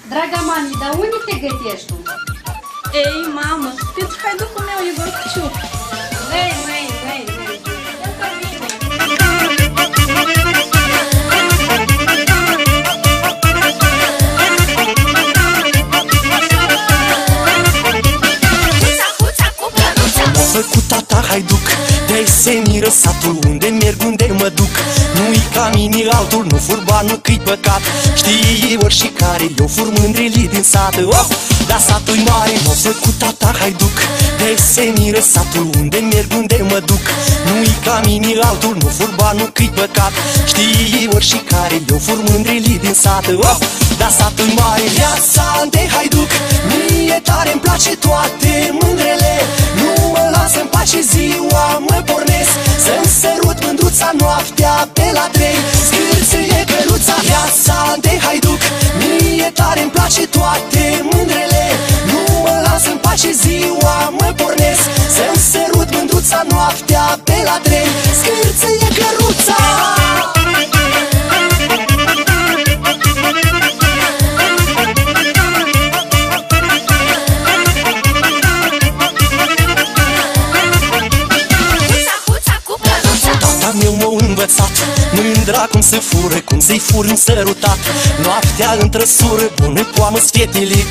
Draga mami, dar unde te gătești tu? Ei, mamă, pentru haiducul meu, Igor Cuciuc. Lei. Făcut tata haiduc, de-ai seniră satul, unde merg, unde mă duc. Nu-i ca mine altul, nu fur bani, nu că-i păcat. Știi oricare, eu fur mândrilii din sat. Dar satul-i mare, m-a făcut tata haiduc, de-ai seniră satul, unde merg, unde mă duc. Nu-i ca mine altul, nu fur bani, nu că-i păcat. Știi oricare, eu fur mândrilii din sat. Dar satul-i mare, viața de haiduc, mie tare-mi place toate mândrele. Nu mă lasă-n pace ziua, mă pornesc să-mi sărut mândruța noaptea pe la 3. Scârțâie căruța, viața de haiduc, mie tare-mi place toate mândrele. Nu mă lasă-n pace ziua, mă pornesc să-mi sărut mândruța noaptea pe la 3. Scârțâie căruța. Mândra cum se fură, cum să-i fur în sărutat. Noaptea în trăsură, bună poamă-s fetele.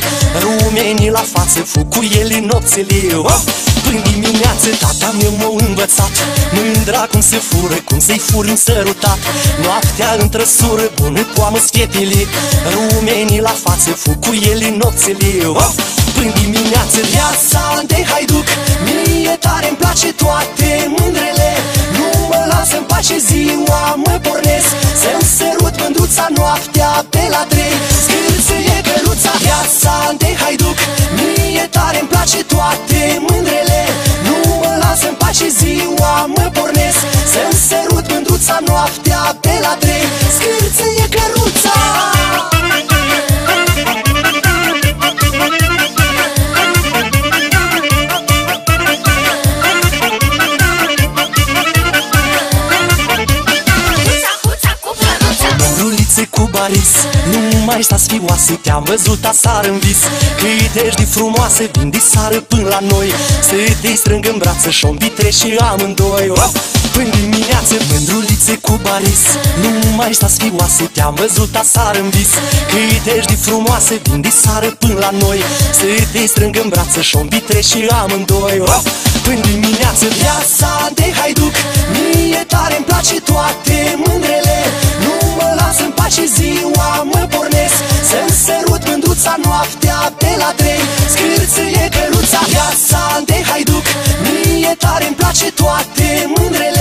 Rumenii la față, fug cu ele nopțele. Până dimineață tata meu m-a învățat. Mândra cum se fură, cum să-i fur în sărutat. Noaptea în trăsură, bună poamă-s fetele. Rumenii la față, fug cu ele nopțele. Până dimineață viața de haiduc, mie tare-mi place toate mândrele. Nu mă lasă-n pace ziua, mă pornesc să-mi sărut mândruța noaptea pe la 3. Scârțâie căruța, viața de haiduc, mie tare-mi place toate mândrele. Nu mă lasă-n pace ziua, mă pornesc să-mi sărut mândruța noaptea pe la 3. Scârțâie căruța. Cu Baris, nu mai stați fioase, te-am văzut aseară în vis. Cât ești de frumoasă, vin de sară până la noi, să te strâng în brață și-o și amândoi. Până dimineață, mândrulițe cu Baris, nu mai stați fioase, te-am văzut aseară în vis. Cât ești de frumoasă, vin de sară până la noi, să te strâng în brață și-o și amândoi. Până dimineață, viața de haiduc, mie tare-mi place toate mândrele. Nu mă lasă-n pace ziua, mă pornesc să-mi sărut mândruța noaptea pe la 3. Scârțâie căruța, viața de haiduc, mie tare-mi place toate mândrele.